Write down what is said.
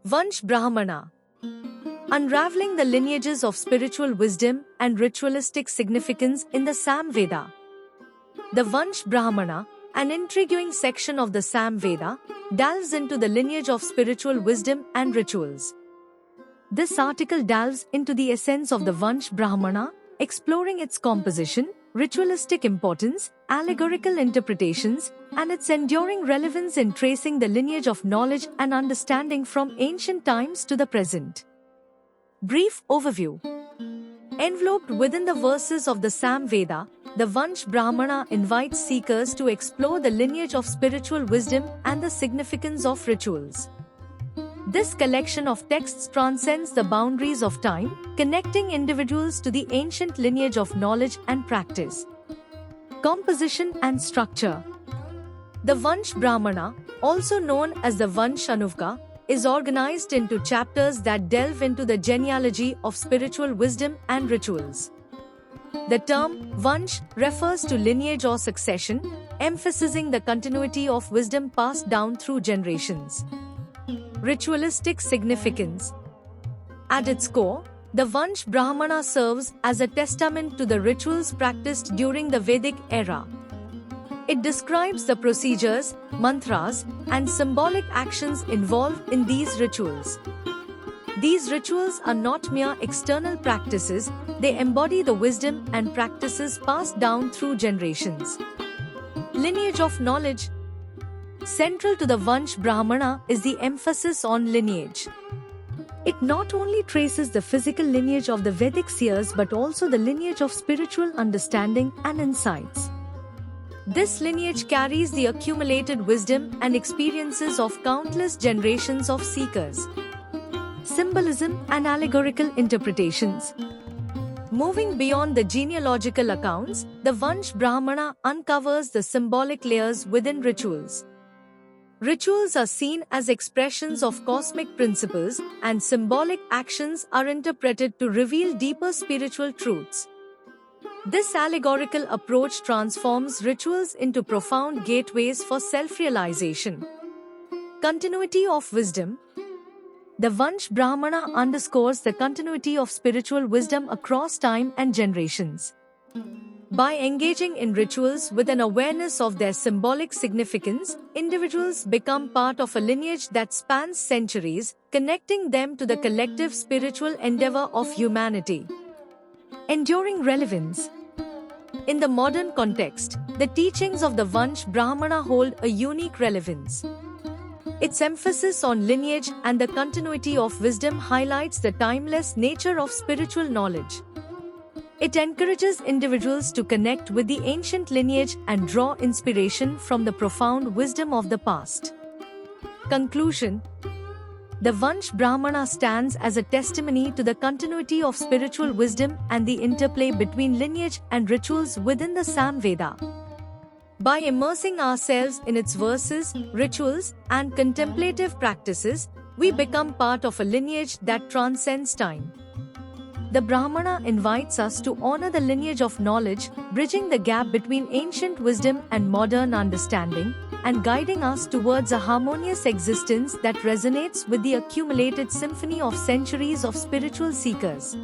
Vansh Brahmana. Unraveling the lineages of spiritual wisdom and ritualistic significance in the Sam Veda. The Vansh Brahmana, an intriguing section of the Sam Veda, delves into the lineage of spiritual wisdom and rituals. This article delves into the essence of the Vansh Brahmana, exploring its composition, ritualistic importance, allegorical interpretations, and its enduring relevance in tracing the lineage of knowledge and understanding from ancient times to the present. Brief overview. Enveloped within the verses of the Sam Veda, the Vansh Brahmana invites seekers to explore the lineage of spiritual wisdom and the significance of rituals. This collection of texts transcends the boundaries of time, connecting individuals to the ancient lineage of knowledge and practice. Composition and structure. The Vansh Brahmana, also known as the Vansh Anuvga, is organized into chapters that delve into the genealogy of spiritual wisdom and rituals. The term Vansh refers to lineage or succession, emphasizing the continuity of wisdom passed down through generations. Ritualistic significance. At its core, the Vansh Brahmana serves as a testament to the rituals practiced during the Vedic era. It describes the procedures, mantras, and symbolic actions involved in these rituals. These rituals are not mere external practices, they embody the wisdom and practices passed down through generations. Lineage of knowledge. Central to the Vansh Brahmana is the emphasis on lineage. It not only traces the physical lineage of the Vedic seers but also the lineage of spiritual understanding and insights. This lineage carries the accumulated wisdom and experiences of countless generations of seekers. Symbolism and allegorical interpretations. Moving beyond the genealogical accounts, the Vansh Brahmana uncovers the symbolic layers within rituals. Rituals are seen as expressions of cosmic principles, and symbolic actions are interpreted to reveal deeper spiritual truths. This allegorical approach transforms rituals into profound gateways for self-realization. Continuity of wisdom. The Vansh Brahmana underscores the continuity of spiritual wisdom across time and generations. By engaging in rituals with an awareness of their symbolic significance, individuals become part of a lineage that spans centuries, connecting them to the collective spiritual endeavor of humanity. Enduring relevance. In the modern context, the teachings of the Vansh Brahmana hold a unique relevance. Its emphasis on lineage and the continuity of wisdom highlights the timeless nature of spiritual knowledge. It encourages individuals to connect with the ancient lineage and draw inspiration from the profound wisdom of the past. Conclusion. The Vansh Brahmana stands as a testimony to the continuity of spiritual wisdom and the interplay between lineage and rituals within the Sam Veda. By immersing ourselves in its verses, rituals, and contemplative practices, we become part of a lineage that transcends time. The Brahmana invites us to honor the lineage of knowledge, bridging the gap between ancient wisdom and modern understanding, and guiding us towards a harmonious existence that resonates with the accumulated symphony of centuries of spiritual seekers.